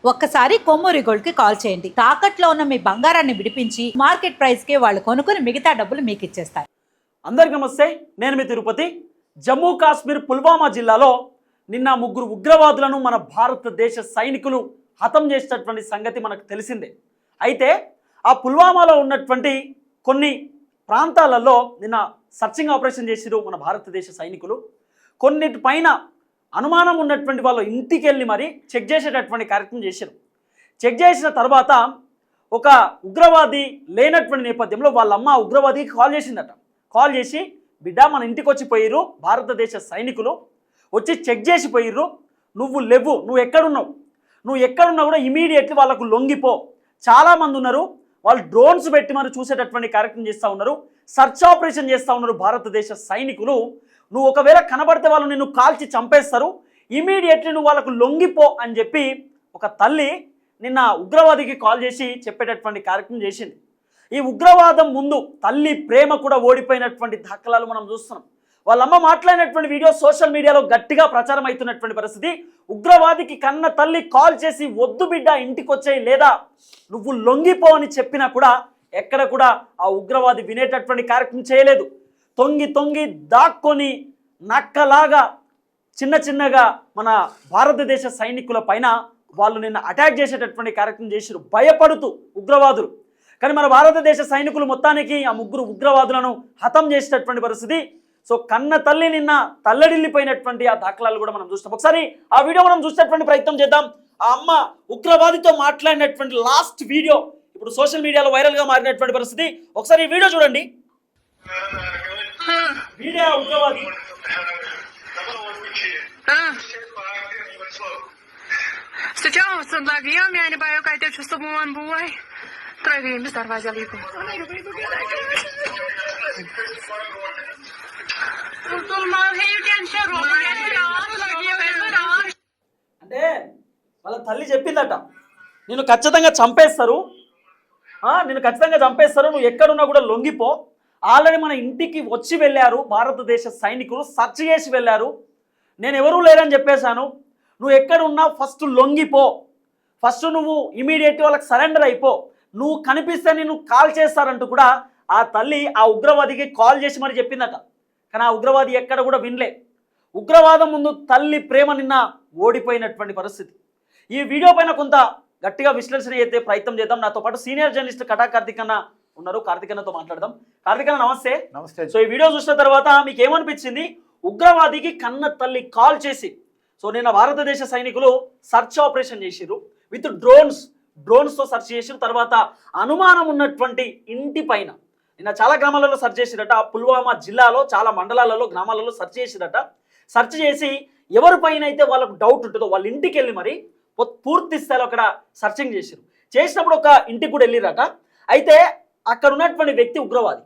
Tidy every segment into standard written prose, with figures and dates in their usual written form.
ఒక్కసారి కొమ్మూరి గోల్డ్ కి కాల్ చేయండి. తాకట్లో ఉన్న మీ బంగారాన్ని విడిపించి మార్కెట్ ప్రైస్ కి వాళ్ళు కొనుక్కుని మిగతా డబ్బులు మీకు ఇచ్చేస్తారు. అందరికీ నమస్తే, నేను మీ తిరుపతి. జమ్మూ కాశ్మీర్ పుల్వామా జిల్లాలో నిన్న ముగ్గురు ఉగ్రవాదులను మన భారతదేశ సైనికులు హతం చేసినటువంటి సంగతి మనకు తెలిసిందే. అయితే ఆ పుల్వామాలో ఉన్నటువంటి కొన్ని ప్రాంతాలలో నిన్న సర్చింగ్ ఆపరేషన్ చేసిరు మన భారతదేశ సైనికులు. కొన్నిటిపైన అనుమానం ఉన్నటువంటి వాళ్ళ ఇంటికి వెళ్ళి మరి చెక్ చేసేటటువంటి కార్యక్రమం చేశారు. చెక్ చేసిన తర్వాత ఒక ఉగ్రవాది లేనటువంటి నేపథ్యంలో వాళ్ళమ్మ ఉగ్రవాదికి కాల్ చేసిందట. కాల్ చేసి, బిడ్డ మన ఇంటికి వచ్చి పోయిర్రు భారతదేశ సైనికులు, వచ్చి చెక్ చేసి పోయిర్రు, నువ్వు లేవు, నువ్వు ఎక్కడున్నా కూడా ఇమీడియట్లీ వాళ్ళకు లొంగిపో. చాలామంది ఉన్నారు, వాళ్ళు డ్రోన్స్ పెట్టి మరి చూసేటటువంటి కార్యక్రమం చేస్తూ ఉన్నారు, సర్చ్ ఆపరేషన్ చేస్తూ ఉన్నారు భారతదేశ సైనికులు. నువ్వు ఒకవేళ కనబడితే వాళ్ళు నిన్ను కాల్చి చంపేస్తారు, ఇమీడియట్లీ నువ్వు వాళ్ళకు లొంగిపో అని చెప్పి ఒక తల్లి నిన్న ఉగ్రవాదికి కాల్ చేసి చెప్పేటటువంటి కార్యక్రమం చేసింది. ఈ ఉగ్రవాదం ముందు తల్లి ప్రేమ కూడా ఓడిపోయినటువంటి దాఖలాలు మనం చూస్తున్నాం. వాళ్ళమ్మ మాట్లాడినటువంటి వీడియో సోషల్ మీడియాలో గట్టిగా ప్రచారం అవుతున్నటువంటి పరిస్థితి. ఉగ్రవాదికి కన్న తల్లి కాల్ చేసి, వద్దు బిడ్డ ఇంటికి వచ్చేయి, లేదా నువ్వు లొంగిపో అని చెప్పినా కూడా ఎక్కడ కూడా ఆ ఉగ్రవాది వినేటటువంటి కార్యక్రమం చేయలేదు. తొంగి దాక్కొని నక్కలాగా చిన్నగా మన భారతదేశ సైనికుల పైన వాళ్ళు నిన్న అటాక్ చేసేటటువంటి కార్యక్రమం చేశారు, భయపడుతూ ఉగ్రవాదులు. కానీ మన భారతదేశ సైనికులు మొత్తానికి ఆ ముగ్గురు ఉగ్రవాదులను హతం చేసేటటువంటి పరిస్థితి. సో కన్న తల్లి నిన్న తల్లడిల్లిపోయినటువంటి ఆ దాఖలాలు కూడా మనం చూస్తాం. ఒకసారి ఆ వీడియో మనం చూసేటటువంటి ప్రయత్నం చేద్దాం. ఆ అమ్మ ఉగ్రవాదితో మాట్లాడినటువంటి లాస్ట్ వీడియో ఇప్పుడు సోషల్ మీడియాలో వైరల్గా మారినటువంటి పరిస్థితి. ఒకసారి ఈ వీడియో చూడండి. వీడియో ఉగ్రవాది Sejauh lagi yang ini bayo kaitu customuan buai. Terakhir ini darwaja lipu. Betul mau hiu dan syarul అంటే వాళ్ళ తల్లి చెప్పిందట, నేను ఖచ్చితంగా చంపేస్తారు, నువ్వు ఎక్కడున్నా కూడా లొంగిపో. ఆల్రెడీ మన ఇంటికి వచ్చి వెళ్ళారు భారతదేశ సైనికులు, సర్చ్ చేసి వెళ్ళారు, నేను ఎవరూ లేరని చెప్పేశాను, నువ్వు ఎక్కడున్నా ఫస్ట్ లొంగిపో, ఫస్ట్ నువ్వు ఇమీడియట్గా వాళ్ళకి సరెండర్ అయిపో, నువ్వు కనిపిస్తే నేను కాల్ చేస్తారంటూ కూడా ఆ తల్లి ఆ ఉగ్రవాదికి కాల్ చేసి మరి చెప్పిందట. కానీ ఆ ఉగ్రవాది ఎక్కడ కూడా వినలే. ఉగ్రవాదం ముందు తల్లి ప్రేమ నిన్న ఓడిపోయినటువంటి పరిస్థితి. ఈ వీడియో పైన కొంత గట్టిగా విశ్లేషణ అయితే ప్రయత్నం చేద్దాం. నాతో పాటు సీనియర్ జర్నలిస్ట్ కటా కార్తిక్ అన్న ఉన్నారు, కార్తిక్ అన్నతో మాట్లాడదాం. కార్తిక్ అన్న నమస్తే. నమస్తే. సో ఈ వీడియో చూసిన తర్వాత మీకు ఏమనిపించింది? ఉగ్రవాదికి కన్న తల్లి కాల్ చేసి, సో నిన్న భారతదేశ సైనికులు సర్చ్ ఆపరేషన్ చేసిరు విత్ డ్రోన్స్తో సర్చ్ చేసిరు. తర్వాత అనుమానం ఉన్నటువంటి ఇంటి పైన నిన్న చాలా గ్రామాలలో సర్చ్ చేసిరట. పుల్వామా జిల్లాలో చాలా మండలాలలో గ్రామాలలో సర్చ్ చేసిరట. సర్చ్ చేసి ఎవరిపైన అయితే వాళ్ళకు డౌట్ ఉంటుందో వాళ్ళ ఇంటికి వెళ్ళి మరి పూర్తి స్థాయిలో అక్కడ సర్చింగ్ చేసిరు. చేసినప్పుడు ఒక ఇంటికి కూడా వెళ్ళిరట. అయితే అక్కడ ఉన్నటువంటి వ్యక్తి ఉగ్రవాది.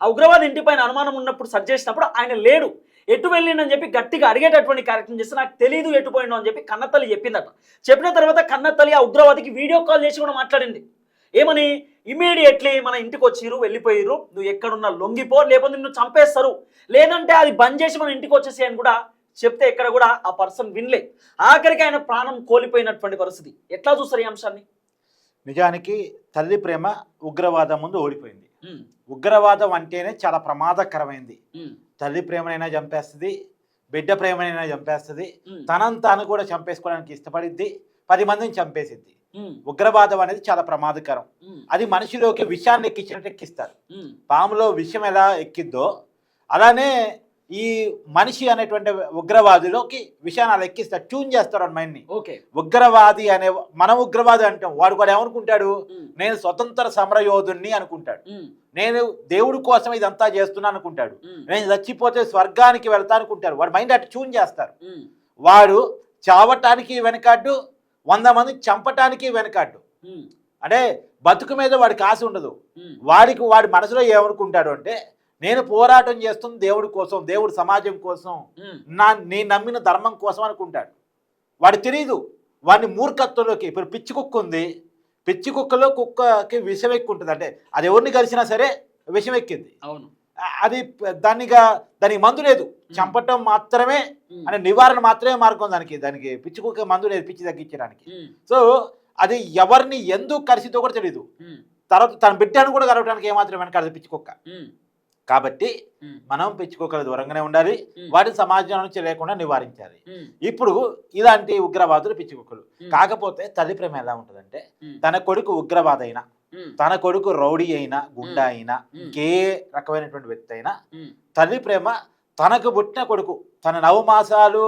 ఆ ఉగ్రవాది ఇంటిపైన అనుమానం ఉన్నప్పుడు సర్చ్ చేసినప్పుడు ఆయన లేడు, ఎటు వెళ్ళిండని చెప్పి గట్టిగా అడిగేటటువంటి కార్యక్రమం చేస్తే, నాకు తెలియదు ఎటు పోయిండు అని చెప్పి కన్నతల్లి చెప్పిందట. చెప్పిన తర్వాత కన్నతల్లి ఆ ఉగ్రవాదికి వీడియో కాల్ చేసి కూడా మాట్లాడింది. ఏమని? ఇమీడియట్లీ మన ఇంటికి వచ్చిరు, వెళ్ళిపోయిరు, నువ్వు ఎక్కడున్నా లొంగిపో, లేకపోతే నిన్ను చంపేస్తారు, లేదంటే అది బంద్ చేసి మన ఇంటికి వచ్చేసి అని కూడా చెప్తే ఎక్కడ కూడా ఆ పర్సన్ వినలే. ఆఖరికి ఆయన ప్రాణం కోల్పోయినటువంటి పరిస్థితి. ఎట్లా చూస్తారు ఈ అంశాన్ని? నిజానికి తల్లి ప్రేమ ఉగ్రవాదం ముందు ఓడిపోయింది. ఉగ్రవాదం అంటేనే చాలా ప్రమాదకరమైంది. తల్లి ప్రేమనైనా చంపేస్తుంది, బిడ్డ ప్రేమనైనా చంపేస్తుంది, తనను తాను కూడా చంపేసుకోవడానికి ఇష్టపడిద్ది, 10 మందిని చంపేసిద్ది. ఉగ్రవాదం అనేది చాలా ప్రమాదకరం. అది మనిషిలోకి విషాన్ని ఎక్కించినట్టు ఎక్కిస్తారు. పాములో విషం ఎలా ఎక్కిద్దో అలానే ఈ మనిషి అనేటువంటి ఉగ్రవాదిలోకి విషయాన్ని అలా ఎక్కిస్తారు, ట్యూన్ చేస్తారు అని మైండ్ని. ఉగ్రవాది అనే మనం ఉగ్రవాది అంటాం, వాడు కూడా ఏమనుకుంటాడు? నేను స్వతంత్ర సమరయోధుణ్ణి అనుకుంటాడు, నేను దేవుడి కోసం ఇదంతా చేస్తున్నా అనుకుంటాడు, నేను చచ్చిపోతే స్వర్గానికి వెళ్తా అనుకుంటాడు. వాడు మైండ్ అటు ట్యూన్ చేస్తారు. వాడు చావటానికి వెనకాడ్డు, 100 మందిని చంపటానికి వెనకాడ్డు. అంటే బతుకు మీద వాడికి ఆశ ఉండదు. వాడి మనసులో ఏమనుకుంటాడు అంటే, నేను పోరాటం చేస్తుంది దేవుడి కోసం, దేవుడి సమాజం కోసం, నేను నమ్మిన ధర్మం కోసం అనుకుంటాడు. వాడు తెలియదు వాడిని మూర్ఖత్వంలోకి. ఇప్పుడు పిచ్చి కుక్క ఉంది, పిచ్చి కుక్కలో కుక్కకి విషం ఎక్కువ ఉంటుంది, అంటే అది ఎవరిని కలిసినా సరే విషం ఎక్కింది. అవును. అది దానికి మందు లేదు, చంపటం మాత్రమే అంటే నివారణ మాత్రమే మార్గం. దానికి పిచ్చి కుక్క మందు లేదు పిచ్చి తగ్గించడానికి. సో అది ఎవరిని ఎందుకు కరిసితో కూడా తెలియదు. తర్వాత తన బిడ్డను కూడా కలవడానికి ఏమాత్రం వెనకాడదు పిచ్చి కుక్క. కాబట్టి మనం పిచ్చి కుక్కల దూరంగానే ఉండాలి, వాటిని సమాజం నుంచి లేకుండా నివారించాలి. ఇప్పుడు ఇలాంటి ఉగ్రవాదులు పిచ్చి కుక్కలు. కాకపోతే తల్లి ప్రేమ ఎలా ఉంటుందంటే, తన కొడుకు ఉగ్రవాద అయినా, తన కొడుకు రౌడీ అయినా, గుండా అయినా, ఇంకే రకమైనటువంటి వ్యక్తి అయినా, తల్లి ప్రేమ తనకు పుట్టిన కొడుకు, తన 9 మాసాలు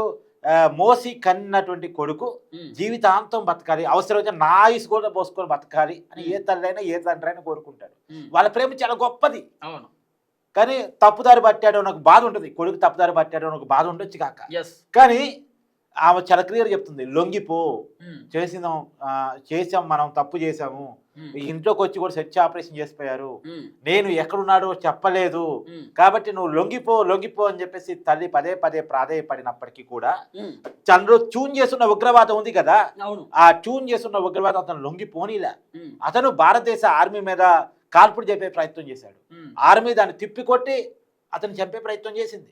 మోసి కన్నటువంటి కొడుకు జీవితాంతం బతకాలి, అవసరమైతే నా ఆయుసు కూడా పోసుకొని బతకాలి అని ఏ తల్లి అయినా ఏ తండ్రి అయినా కోరుకుంటాడు. వాళ్ళ ప్రేమ చాలా గొప్పది. అవును. కానీ తప్పుదారి పట్టాడో నాకు బాధ ఉంటుంది, కొడుకు తప్పుదారి పట్టాడో నాకు బాధ ఉండొచ్చు కాక. కానీ ఆమె చాలా క్లియర్ చెప్తుంది, లొంగిపో, చేసాం మనం తప్పు చేసాము, ఇంట్లోకి వచ్చి కూడా సెర్చ్ ఆపరేషన్ చేసిపోయారు, నేను ఎక్కడున్నాడో చెప్పలేదు, కాబట్టి నువ్వు లొంగిపో అని చెప్పేసి తల్లి పదే పదే ప్రాధేయపడినప్పటికీ కూడా తనలో ట్యూన్ చేస్తున్న ఉగ్రవాదం ఉంది కదా, ఆ ట్యూన్ చేస్తున్న ఉగ్రవాదం అతను లొంగిపోనీలా. అతను భారతదేశ ఆర్మీ మీద కాల్పుడు చెప్పే ప్రయత్నం చేశాడు. ఆర్మీ దాన్ని తిప్పికొట్టి అతను చంపే ప్రయత్నం చేసింది.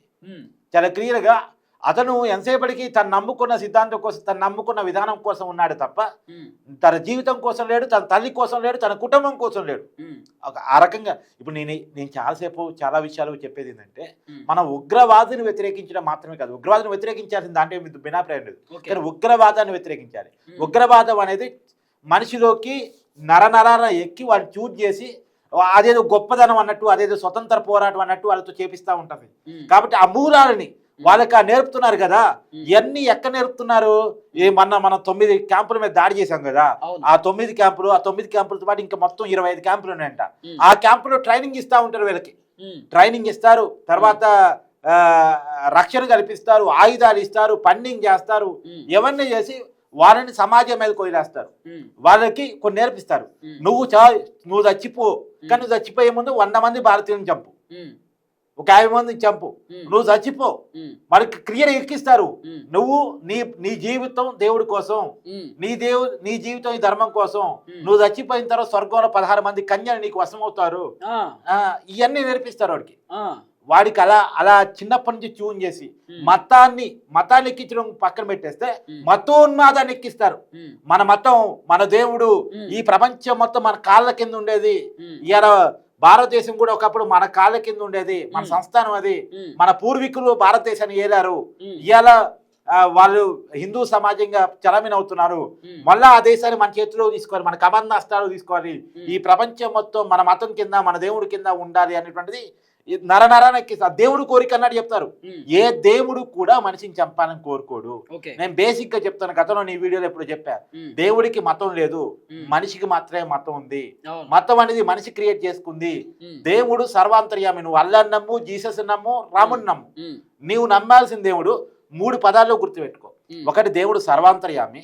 చాలా క్లియర్గా అతను ఎంతసేపటికి తను నమ్ముకున్న సిద్ధాంతం కోసం, తను నమ్ముకున్న విధానం కోసం ఉన్నాడు తప్ప తన జీవితం కోసం లేడు, తన తల్లి కోసం లేడు, తన కుటుంబం కోసం లేడు. ఆ రకంగా ఇప్పుడు నేను చాలా విషయాలు చెప్పేది ఏంటంటే, మనం ఉగ్రవాదిని వ్యతిరేకించడం మాత్రమే కాదు, ఉగ్రవాదిని వ్యతిరేకించాల్సిన దాంట్లో బినాప్రాయం లేదు, కానీ ఉగ్రవాదాన్ని వ్యతిరేకించాలి. ఉగ్రవాదం అనేది మనిషిలోకి నరనరాన ఎక్కి వాడిని చూజ్ చేసి అదేదో గొప్పదనం అన్నట్టు, అదేదో స్వతంత్ర పోరాటం అన్నట్టు వాళ్ళతో చేపిస్తూ ఉంటుంది. కాబట్టి ఆ మూలాలని వాళ్ళకి నేర్పుతున్నారు కదా. ఇవన్నీ ఎక్కడ నేర్పుతున్నారు? మనం 9 క్యాంపుల మీద దాడి చేశాం కదా, ఆ 9 క్యాంపులతో పాటు ఇంకా మొత్తం 25 క్యాంపులు ఉన్నాయంట. ఆ క్యాంపులో ట్రైనింగ్ ఇస్తూ ఉంటారు, వీళ్ళకి ట్రైనింగ్ ఇస్తారు, తర్వాత రక్షణ కల్పిస్తారు, ఆయుధాలు ఇస్తారు, ఫండింగ్ చేస్తారు, ఇవన్నీ చేసి వాళ్ళని సమాజం మీద కొయిలేస్తారు. వాళ్ళకి కొన్ని నేర్పిస్తారు, నువ్వు చచ్చిపో, కానీ నువ్వు చచ్చిపోయే ముందు 100 మంది భారతీయులను చంపు, ఒక 50 మందిని చంపు, నువ్వు చచ్చిపో. వాళ్ళకి క్లియర్ ఎక్కిస్తారు, నువ్వు నీ జీవితం దేవుడి కోసం, నీ జీవితం ఈ ధర్మం కోసం, నువ్వు చచ్చిపోయిన తర్వాత స్వర్గంలో 16 మంది కన్యలు నీకు వశమవుతారు. ఇవన్నీ నేర్పిస్తారు వాడికి. అలా చిన్నప్పటి నుంచి ట్యూన్ చేసి మతాన్ని ఎక్కించడం పక్కన పెట్టేస్తే మతోన్మాదాన్ని ఎక్కిస్తారు. మన మతం, మన దేవుడు, ఈ ప్రపంచం మొత్తం మన కాళ్ళ కింద ఉండేది. ఇలా భారతదేశం కూడా ఒకప్పుడు మన కాళ్ళ కింద ఉండేది, మన సంస్థానం అది, మన పూర్వీకులు భారతదేశాన్ని ఏలారు. ఇవాళ వాళ్ళు హిందూ సమాజంగా చలమీనవుతున్నారు. మళ్ళా ఆ దేశాన్ని మన చేతిలో తీసుకోవాలి, మన కబంధ హస్తాలు తీసుకోవాలి, ఈ ప్రపంచం మొత్తం మన మతం కింద, మన దేవుడి కింద ఉండాలి అనేటువంటిది నరనరానికి దేవుడు కోరిక అన్నట్టు చెప్తారు. ఏ దేవుడు కూడా మనిషిని చంపాలని కోరుకోడు. నేను బేసిక్ గా చెప్తాను, గతంలో నీ వీడియోలో ఎప్పుడు చెప్పా, దేవుడికి మతం లేదు, మనిషికి మాత్రమే మతం ఉంది. మతం అనేది మనిషి క్రియేట్ చేసుకుంది. దేవుడు సర్వాంతర్యామి. నువ్వు అల్లాహ్ నమ్ము, జీసస్ నమ్ము, రాముని నమ్ము, నీవు నమ్మాల్సిన దేవుడు 3 పదాల్లో గుర్తుపెట్టుకో. ఒకటి, దేవుడు సర్వాంతర్యామి,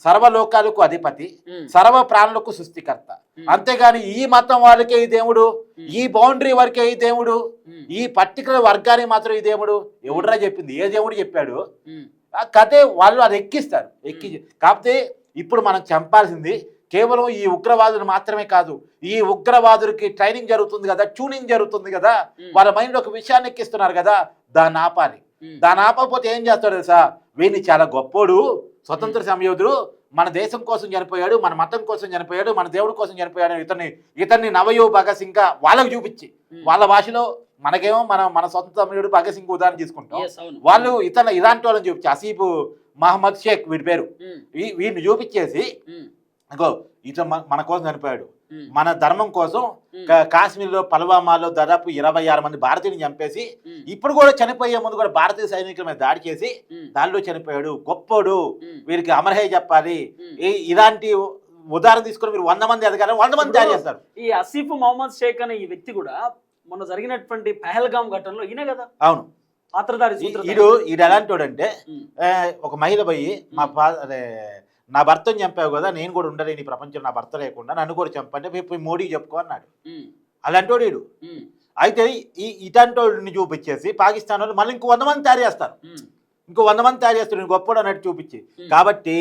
సర్వలోకాలకు అధిపతి, సర్వ ప్రాణులకు సృష్టికర్త. అంతేగాని ఈ మతం వాళ్ళకే ఈ దేవుడు, ఈ బౌండరీ వరకే ఈ దేవుడు, ఈ పర్టికులర్ వర్గానికి మాత్రం ఈ దేవుడు ఎవడరా చెప్పింది? ఏ దేవుడు చెప్పాడు? కథే వాళ్ళు అది ఎక్కిస్తారు. కాకపోతే ఇప్పుడు మనం చంపాల్సింది కేవలం ఈ ఉగ్రవాదులు మాత్రమే కాదు, ఈ ఉగ్రవాదులకి ట్రైనింగ్ జరుగుతుంది కదా, ట్యూనింగ్ జరుగుతుంది కదా, వాళ్ళ మైండ్ ఒక విషయాన్ని ఎక్కిస్తున్నారు కదా, దాన్ని ఆపాలి. దాన్ని ఆపకపోతే ఏం చేస్తాడు తెలుసా? వీడిని చాలా గొప్పోడు, స్వతంత్ర సంయోధుడు, మన దేశం కోసం చనిపోయాడు, మన మతం కోసం చనిపోయాడు, మన దేవుడి కోసం చనిపోయాడు, ఇతన్ని నవయో భగత్ సింగ్ వాళ్ళకు చూపించి, వాళ్ళ భాషలో మనకేమో మన సొంత సమయుడు భగత్ సింగ్ ఉదాహరణ తీసుకుంటాం, వాళ్ళు ఇలాంటి వాళ్ళని చూపించి, అసీఫ్ మహమ్మద్ షేక్ వీడి పేరు, వీడిని చూపించేసి ఇతను మన కోసం చనిపోయాడు, మన ధర్మం కోసం కాశ్మీర్లో పల్వామాలో దాదాపు 26 మంది భారతీయుని చంపేసి, ఇప్పుడు కూడా చనిపోయే ముందు కూడా భారతీయ సైనికుల మీద దాడి చేసి దానిలో చనిపోయాడు, గొప్పోడు, వీరికి అమరహే చెప్పాలి. ఇలాంటి ఉదాహరణ తీసుకుని మీరు 100 మంది ఎదగాలి, 100 మంది తయారు చేస్తారు. ఈ అసీఫ్ మహమ్మద్ షేక్ అనే ఈ వ్యక్తి కూడా మొన్న జరిగినటువంటి పహల్గామ్ ఘటనలో ఈయనే కదా. అవును, ఈడు ఎలాంటి వాడంటే, ఒక మహిళ పోయి నా భర్తను చంపావు కదా, నేను కూడా ఉండలేని ప్రపంచం, నా భర్త లేకుండా నన్ను కూడా చంపంటే పోయి మోడీకి చెప్పుకో అన్నాడు. అలాంటి వాడు వీడు. అయితే ఇలాంటి వాడిని చూపించేసి పాకిస్తాన్ వాళ్ళు మళ్ళీ ఇంకో 100 మంది తయారు చేస్తారు, నేను గొప్పడు అన్నట్టు చూపించి. కాబట్టి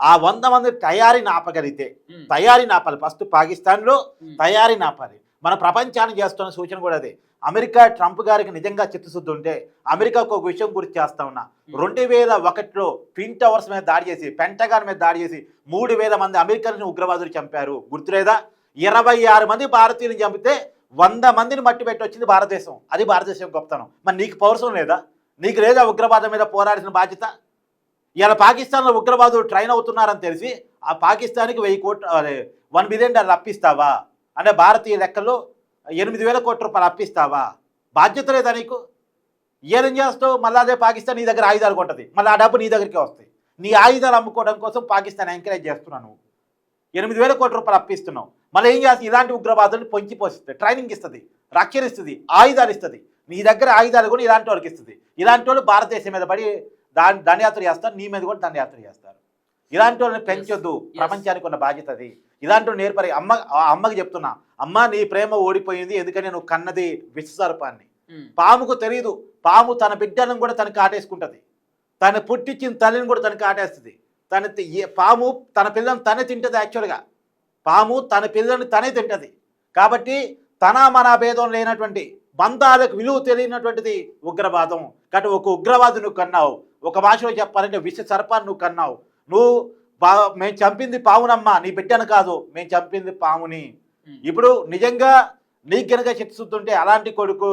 ఆ 100 మంది తయారీని ఆపగలిగితే, తయారీని ఆపాలి. ఫస్ట్ పాకిస్తాన్లో తయారీని ఆపాలి. మన ప్రపంచాన్ని చేస్తున్న సూచన కూడా అదే. అమెరికా ట్రంప్ గారికి నిజంగా చిత్తశుద్ధి ఉంటే అమెరికాకు ఒక విషయం గురించి చేస్తా ఉన్నా. 2001లో ట్విన్ టవర్స్ మీద దాడి చేసి, పెంటగాన్ మీద దాడి చేసి 3000 మంది అమెరికన్ ఉగ్రవాదులు చంపారు. గుర్తులేదా? 26 మంది భారతీయులను చంపితే 100 మందిని మట్టి పెట్టి వచ్చింది భారతదేశం. అది భారతదేశం గొప్పతనం. మరి నీకు పౌరుషం లేదా? నీకు లేదా ఉగ్రవాదం మీద పోరాడాల్సిన బాధ్యత? ఇలా పాకిస్తాన్లో ఉగ్రవాదులు ట్రైన్ అవుతున్నారని తెలిసి ఆ పాకిస్తాన్కి 1 బిలియన్ డాలర్లు అప్పిస్తావా? అంటే భారతీయ లెక్కల్లో 8,000 కోట్ల రూపాయలు అప్పిస్తావా? బాధ్యత లేదా నీకు? ఏం చేస్తావు? మళ్ళీ అదే పాకిస్తాన్ నీ దగ్గర ఆయుధాలు కొంటది, మళ్ళీ ఆ డబ్బు నీ దగ్గరికి వస్తాయి. నీ ఆయుధాలు అమ్ముకోవడం కోసం పాకిస్తాన్ ఎంకరేజ్ చేస్తున్నావు. నువ్వు 8,000 కోట్ల రూపాయలు అప్పిస్తున్నావు. మళ్ళీ ఏం చేస్తుంది? ఇలాంటి ఉగ్రవాదులను పొంచి పోషిస్తుంది, ట్రైనింగ్ ఇస్తుంది, రక్షణ ఇస్తుంది, ఆయుధాలు ఇస్తుంది. నీ దగ్గర ఆయుధాలు కూడా ఇలాంటి వాళ్ళకి ఇస్తుంది. ఇలాంటి వాళ్ళు భారతదేశం మీద పడి దండయాత్ర చేస్తారు, నీ మీద కూడా దండయాత్ర చేస్తారు. ఇలాంటి వాళ్ళని పెంచొద్దు. ప్రపంచానికి ఉన్న బాధ్యత అది. ఇలాంటి వాళ్ళు నేర్పరి. అమ్మకి చెప్తున్నా, అమ్మ నీ ప్రేమ ఓడిపోయింది, ఎందుకని నువ్వు కన్నది విషసర్పాన్ని. పాముకు తెలియదు, పాము తన బిడ్డలను కూడా తనకి ఆటేసుకుంటుంది, తను పుట్టించిన తల్లిని కూడా తనకి ఆటేస్తుంది. పాము తన పిల్లలను తనే తింటుంది. యాక్చువల్గా పాము తన పిల్లల్ని తనే తింటుంది. కాబట్టి తన మన భేదం లేనటువంటి బంధాలకు విలువ తెలియనటువంటిది ఉగ్రవాదం. కాబట్టి ఒక ఉగ్రవాది నువ్వు కన్నావు. ఒక భాషలో చెప్పాలంటే విష సర్పాన్ని నువ్వు కన్నావు. నువ్వు మేము చంపింది పావునమ్మా, నీ బిడ్డను కాదు, మేము చంపింది పాముని. ఇప్పుడు నిజంగా నీకు గనక చిత్తశుద్ధి ఉంటే అలాంటి కొడుకు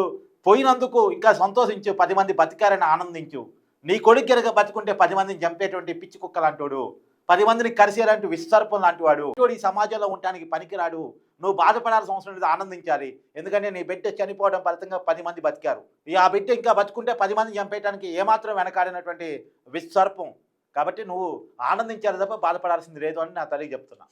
పోయినందుకు ఇంకా సంతోషించు, 10 మంది బతికారని ఆనందించు. నీ కొడుకు గనక బతుకుంటే 10 మందిని చంపేటువంటి పిచ్చి కుక్క లాంటోడు, 10 మందిని కరిసేలాంటి విషసర్పం లాంటి వాడు ఈ సమాజంలో ఉండడానికి పనికిరాడు. నువ్వు బాధపడాల్సిన అవసరం లేదు, ఆనందించాలి. ఎందుకంటే నీ బిడ్డ చనిపోవడం ఫలితంగా 10 మంది బతికారు. ఆ బిడ్డ ఇంకా బతుకుంటే 10 మందిని చంపేయడానికి ఏమాత్రం వెనకాడినటువంటి విషసర్పం. కాబట్టి నువ్వు ఆనందించాలి తప్ప బాధపడాల్సింది లేదు అని నా తల్లికి చెప్తున్నా.